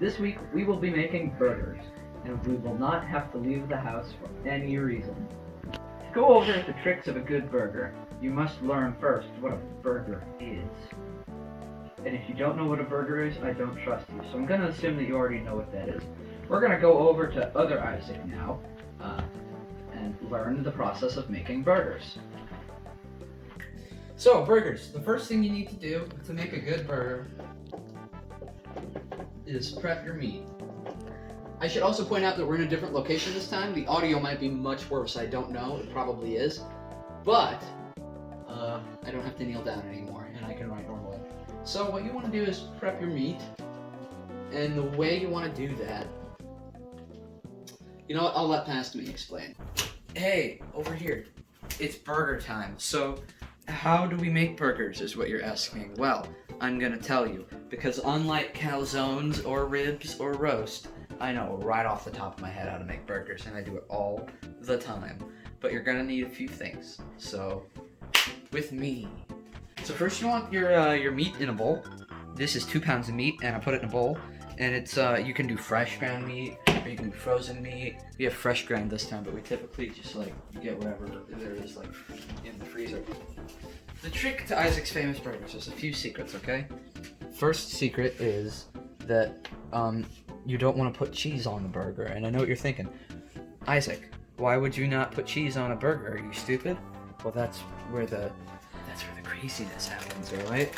This week we will be making burgers, and we will not have to leave the house for any reason. To go over the tricks of a good burger, you must learn first what a burger is. And if you don't know what a burger is, I don't trust you, so I'm going to assume that you already know what that is. We're going to go over to other Isaac now, and learn the process of making burgers. So, burgers. The first thing you need to do to make a good burger is prep your meat. I should also point out that we're in a different location this time. The audio might be much worse. I don't know. It probably is. But, I don't have to kneel down anymore, and I can write normally. So, what you want to do is prep your meat. And the way you want to do that... You know what? I'll let past me explain. Hey, over here. It's burger time. So, how do we make burgers is what you're asking. Well, I'm gonna tell you. Because unlike calzones or ribs or roast, I know right off the top of my head how to make burgers, and I do it all the time. But you're gonna need a few things. So, with me. So first you want your meat in a bowl. This is 2 pounds of meat, and I put it in a bowl. And it's you can do fresh ground meat, or you can do frozen meat. We have fresh ground this time, but we typically just like get whatever there is like in the freezer. The trick to Isaac's famous burgers, there's a few secrets, okay? First secret is that you don't want to put cheese on the burger, and I know what you're thinking. Isaac, why would you not put cheese on a burger? Are you stupid? Well, that's where the craziness happens, alright?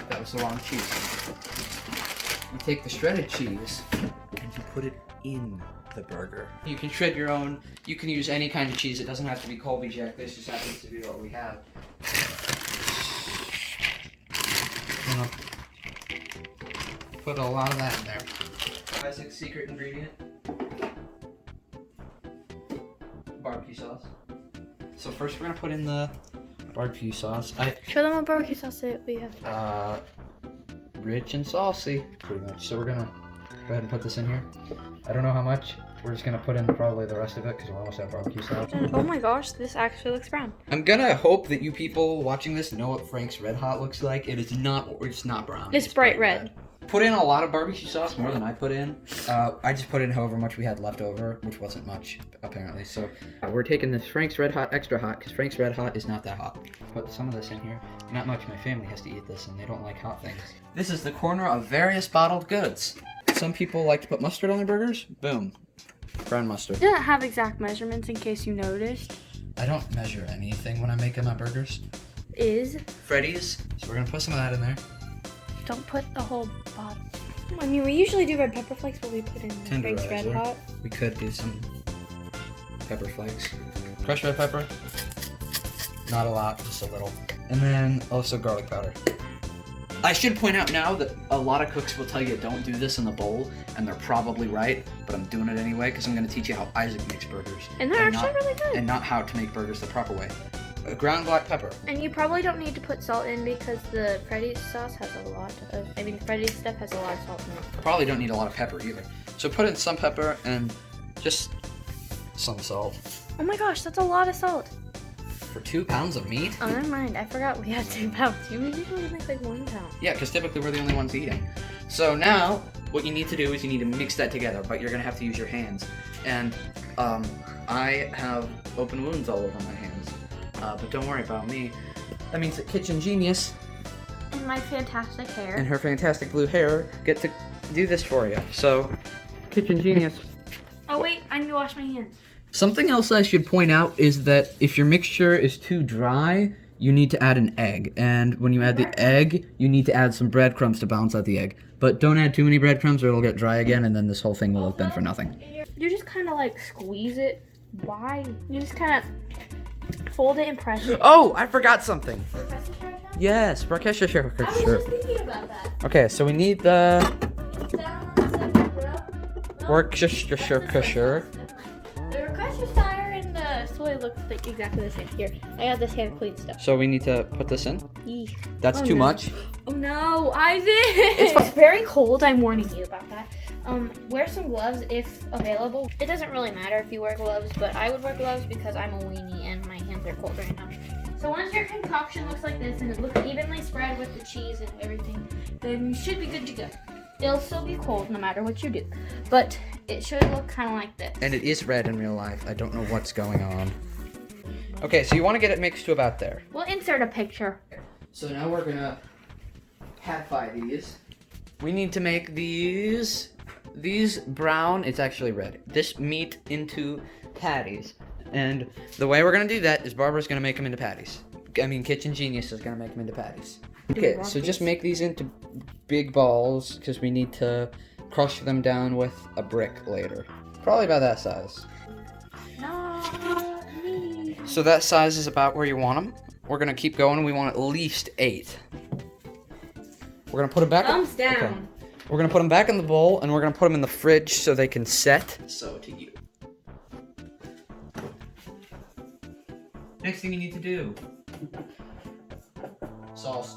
That was the wrong cheese. You take the shredded cheese and you put it in the burger. You can shred your own. You can use any kind of cheese. It doesn't have to be Colby Jack. This just happens to be what we have. Put a lot of that in there. Isaac's secret ingredient. Barbecue sauce. So first we're gonna put in the barbecue sauce. Show them what barbecue sauce we have. Rich and saucy, pretty much. So we're gonna go ahead and put this in here. I don't know how much. We're just gonna put in probably the rest of it because we're almost at barbecue sauce. Oh my gosh, this actually looks brown. I'm gonna hope that you people watching this know what Frank's Red Hot looks like. It's not brown. It's bright red. Put in a lot of barbecue sauce, more than I put in. I just put in however much we had left over, which wasn't much, apparently. So we're taking this Frank's Red Hot extra hot, because Frank's Red Hot is not that hot. Put some of this in here. Not much. My family has to eat this, and they don't like hot things. This is the corner of various bottled goods. Some people like to put mustard on their burgers. Boom. Brown mustard. It doesn't have exact measurements in case you noticed. I don't measure anything when I'm making my burgers. Is? Freddy's. So we're going to put some of that in there. Don't put the whole bottle. I mean, we usually do red pepper flakes, but we put in Frank's Red Hot. We could do some pepper flakes. Crushed red pepper. Not a lot, just a little. And then also garlic powder. I should point out now that a lot of cooks will tell you don't do this in the bowl, and they're probably right, but I'm doing it anyway because I'm going to teach you how Isaac makes burgers. And they're actually really good. And not how to make burgers the proper way. Ground black pepper. And you probably don't need to put salt in because the Freddy's sauce has a lot of, Freddy's stuff has a lot of salt in it. Probably don't need a lot of pepper either. So put in some pepper and just some salt. Oh my gosh, that's a lot of salt. For 2 pounds of meat? Oh, never mind. I forgot we had 2 pounds. You usually make like 1 pound. Yeah, because typically we're the only ones eating. So now, what you need to do is you need to mix that together, but you're going to have to use your hands. And I have open wounds all over my hands. But don't worry about me. That means that Kitchen Genius And my fantastic hair. and her fantastic blue hair get to do this for you. So, Kitchen Genius. Oh wait, I need to wash my hands. Something else I should point out is that if your mixture is too dry, you need to add an egg. And when you add the egg, you need to add some breadcrumbs to balance out the egg. But don't add too many breadcrumbs or it'll get dry again, and then this whole thing will have been for nothing. You just kind of like squeeze it. Why? You just kind of fold it and press it. Oh, I forgot something. Yes, I was just thinking about that. Okay, so we need the Down on the second row. Worcestershire. The Worcestershire and the soy look like exactly the same. Here, I got this hand clean stuff. So we need to put this in. Eesh. That's Oh, too no. much. Oh no, Isaac! It's very cold. I'm warning you about that. Wear some gloves if available. It doesn't really matter if you wear gloves, but I would wear gloves because I'm a weenie and my hands hands are cold right now. So once your concoction looks like this and it looks evenly spread with the cheese and everything, then you should be good to go. It'll still be cold no matter what you do, but it should look kind of like this. And it is red in real life. I don't know what's going on. Okay, so you want to get it mixed to about there. We'll insert a picture. So now we're gonna patify these. We need to make these brown. It's actually red. This meat into patties. And the way we're gonna do that is Barbara's gonna make them into patties. I mean, Kitchen Genius is gonna make them into patties. Okay, so just make these into big balls because we need to crush them down with a brick later. Probably about that size. Not me. So that size is about where you want them. We're gonna keep going. We want at least 8. We're gonna put them back. Thumbs down. Okay. We're gonna put them back in the bowl, and we're gonna put them in the fridge so they can set. So to you. Next thing you need to do. Sauce.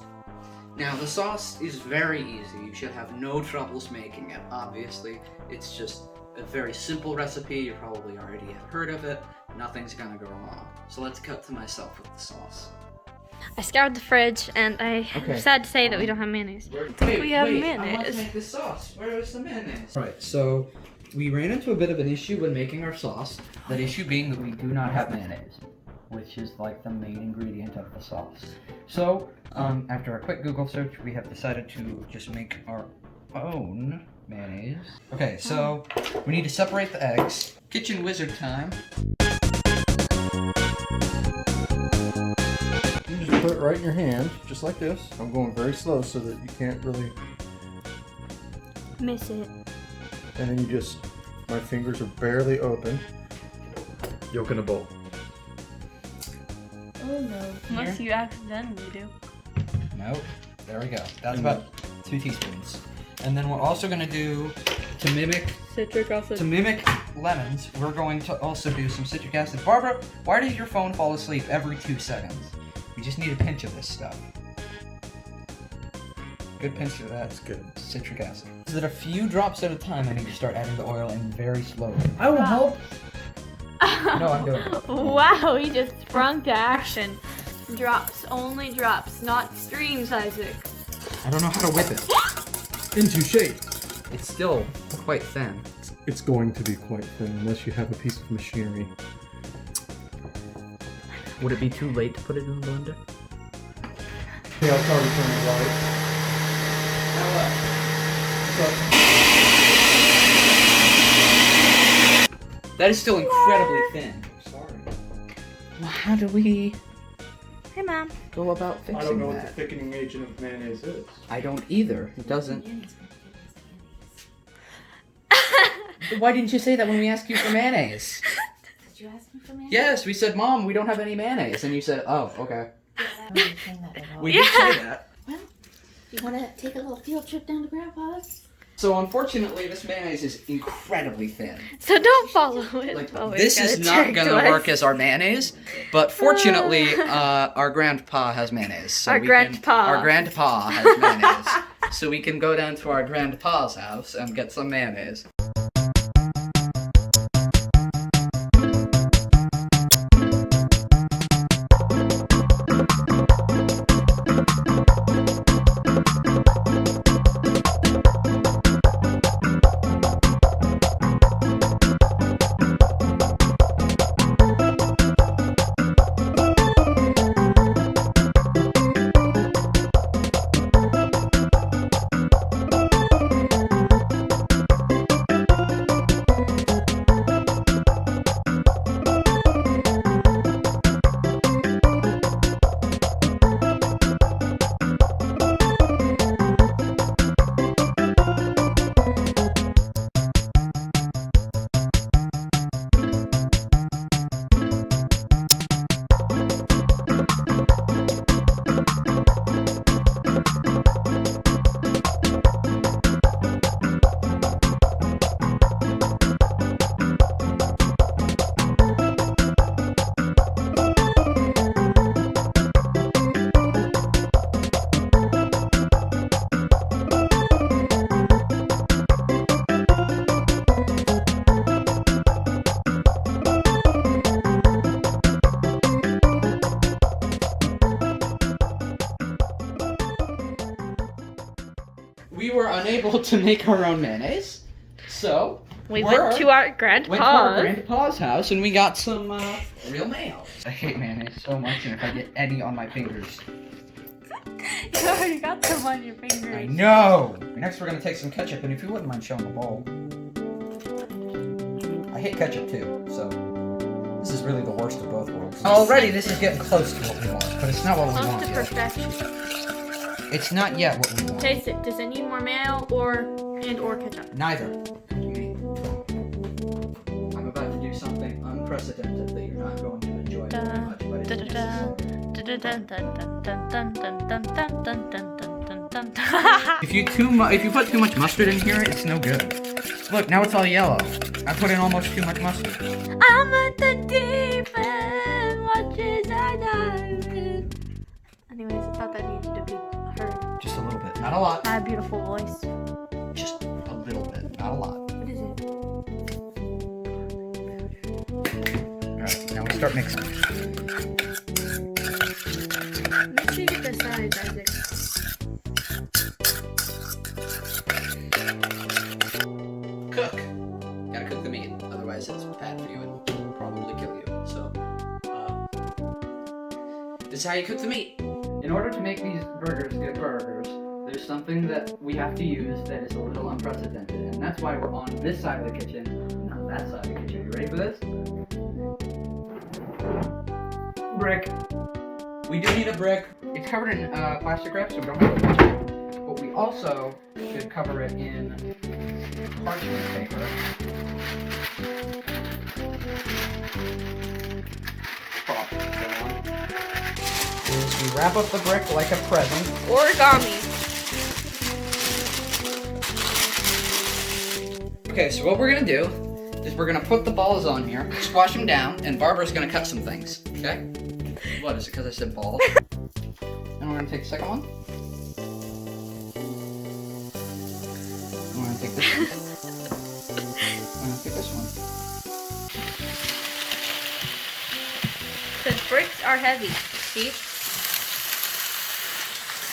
Now the sauce is very easy. You should have no troubles making it. Obviously, it's just a very simple recipe. You probably already have heard of it. Nothing's gonna go wrong. So let's cut to myself with the sauce. I scoured the fridge and I'm sad to say that we don't have mayonnaise. We have I mayonnaise. want to make this sauce. Where is the mayonnaise? Right, so we ran into a bit of an issue when making our sauce. That issue being that we do not have mayonnaise, which is like the main ingredient of the sauce. So, after a quick Google search, we have decided to just make our own mayonnaise. Okay, so we need to separate the eggs. Kitchen wizard time. You just put it right in your hand, just like this. I'm going very slow so that you can't really... Miss it. And then you just... My fingers are barely open. Yolk in a bowl. Oh no. Unless you accidentally do. Nope. There we go. That's about 2 teaspoons. And then we're also gonna do, to mimic Citric acid. lemons, we're going to also do some citric acid. Barbara, why does your phone fall asleep every 2 seconds? We just need a pinch of this stuff. Good pinch of that. That's good. Citric acid. Is it a few drops at a time? I need to start adding the oil in very slowly. I will help. No, I'm doing it. Wow, he just sprung to action. Drops, only drops, not streams, Isaac. I don't know how to whip it. Into shape. It's still quite thin. It's going to be quite thin unless you have a piece of machinery. Would it be too late to put it in the blender? Yeah, I'll probably turn the light. That is still incredibly thin. Sorry. Well, how do we Hey, Mom. go about fixing I don't know what that? the thickening agent of mayonnaise is. I don't either. It doesn't. Why didn't you say that when we asked you for mayonnaise? Did you ask me for mayonnaise? Yes, we said, Mom, we don't have any mayonnaise. And you said, oh, okay. I don't remember saying that at all. We did say that. Well, you want to take a little field trip down to Grandpa's? So unfortunately, this mayonnaise is incredibly thin. So don't follow it. Like, Always this gotta is not check gonna twice. work as our mayonnaise, but fortunately, our grandpa has mayonnaise. So Our grandpa. Our grandpa has mayonnaise. So we can go down to our grandpa's house and get some mayonnaise. we were unable to make our own mayonnaise, so We went to our grandpa's house and we got some real mayo. I hate mayonnaise so much, and if I get any on my fingers. You already got some on your I fingers. know! Next we're gonna take some ketchup, and if you wouldn't mind showing the bowl. I hate ketchup too, so this is really the worst of both worlds. Already this is getting close to what we want, but it's not what we Close want to yet. perfection. It's not yet what we want. Taste it. Does it need more mayo or ketchup? Neither. I'm about to do something unprecedented that you're not going to enjoy very much, but it's If you put too much mustard in here, it's no good. Look, now it's all yellow. I put in almost too much mustard. I'm at the deep end, watches I dive in. Anyways, I thought that needed to be heard. Just a little bit, not a lot. My beautiful voice. Just a little bit, not a lot. What is it? Alright, now we start mixing. Let's see what the size, Isaac. Cook. Gotta cook the meat, otherwise it's bad for you and will probably kill you. So, this is how you cook the meat. In order to make these burgers good burgers, there's something that we have to use that is a little unprecedented, and that's why we're on this side of the kitchen, not that side of the kitchen. You ready for this? Brick. We do need a brick. It's covered in plastic wrap, so we don't have to touch it. But we also should cover it in parchment paper. Prop. Go on. We wrap up the brick like a present. Origami. Okay, so what we're gonna do is we're gonna put the balls on here, squash them down, and Barbara's gonna cut some things. Okay? What is it? Because I said balls. And we're gonna take the second one. And we're gonna take this one. We're gonna take this one. Because bricks are heavy. See?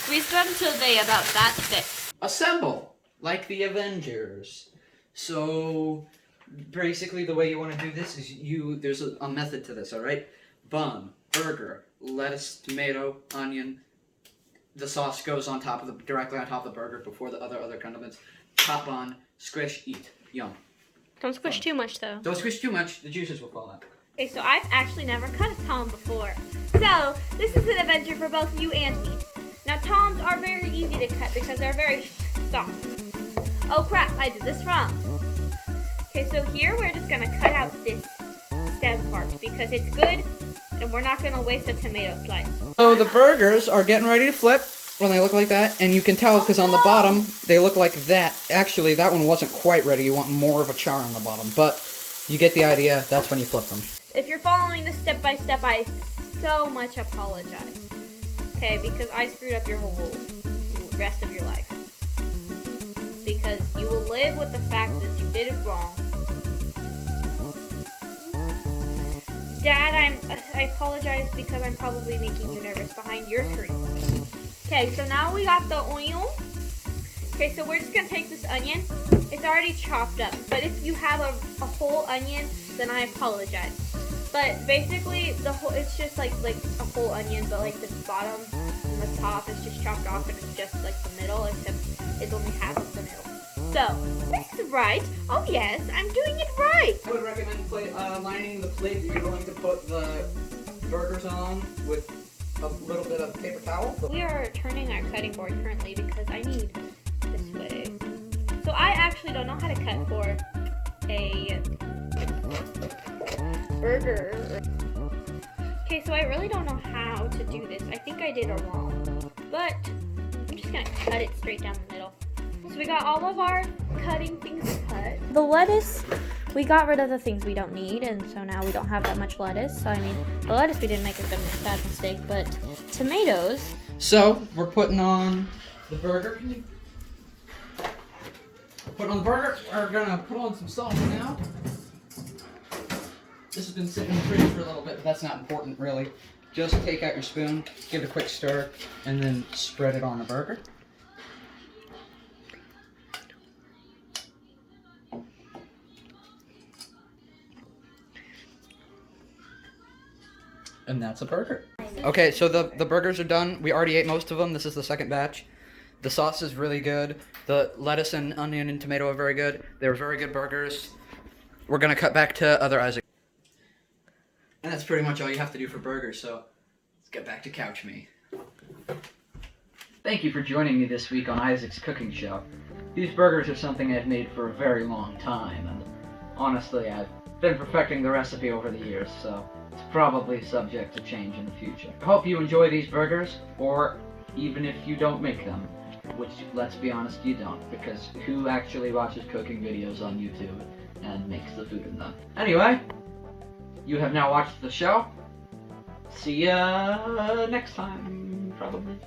Squeeze them till they about that thick. Assemble! Like the Avengers. So, basically the way you want to do this is there's a method to this, alright? Bun, burger, lettuce, tomato, onion. The sauce goes on top of directly on top of the burger before the other condiments. Top bun, squish, eat. Yum. Don't squish too much though. Don't squish too much, the juices will fall out. Okay, so I've actually never cut a tom before. So, this is an adventure for both you and me. Now, toms are very easy to cut because they're very soft. Oh crap, I did this wrong. Okay, so here we're just gonna cut out this stem part because it's good and we're not gonna waste a tomato slice. So the burgers are getting ready to flip when they look like that, and you can tell because on the bottom they look like that. Actually, that one wasn't quite ready. You want more of a char on the bottom, but you get the idea. That's when you flip them. If you're following this step by step, I so much apologize. Okay, because I screwed up your whole rest of your life. Because you will live with the fact that you did it wrong. Dad, I apologize because I'm probably making you nervous behind your screen. Okay, so now we got the oil. Okay, so we're just gonna take this onion. It's already chopped up, but if you have a whole onion, then I apologize. But basically, it's just like a whole onion, but like the bottom and the top is just chopped off, and it's just like the middle, except it's only half of the middle. So, this is right. Oh yes, I'm doing it right. I would recommend lining the plate that you're going to put the burgers on with a little bit of paper towel. We are turning our cutting board currently because I need this way. So I actually don't know how to cut for a burger. Okay, so I really don't know how to do this. I think I did it wrong, but I'm just gonna cut it straight down the middle. So we got all of our cutting things cut. The lettuce, we got rid of the things we don't need, and so now we don't have that much lettuce. So I mean, the lettuce we didn't make a bad mistake, but tomatoes. So we're putting on the burger. Putting on the burger. We're gonna put on some salt now. This has been sitting in the fridge for a little bit, but that's not important really. Just take out your spoon, give it a quick stir, and then spread it on the burger. And that's a burger. Okay, so the burgers are done. We already ate most of them. This is the second batch. The sauce is really good. The lettuce and onion and tomato are very good. They were very good burgers. We're gonna cut back to other Isaac. And that's pretty much all you have to do for burgers, so let's get back to Couch Me. Thank you for joining me this week on Isaac's Cooking Show. These burgers are something I've made for a very long time, and honestly, I've been perfecting the recipe over the years, so it's probably subject to change in the future. I hope you enjoy these burgers, or even if you don't make them, which, let's be honest, you don't, because who actually watches cooking videos on YouTube and makes the food in them? Anyway, you have now watched the show. See ya next time, probably.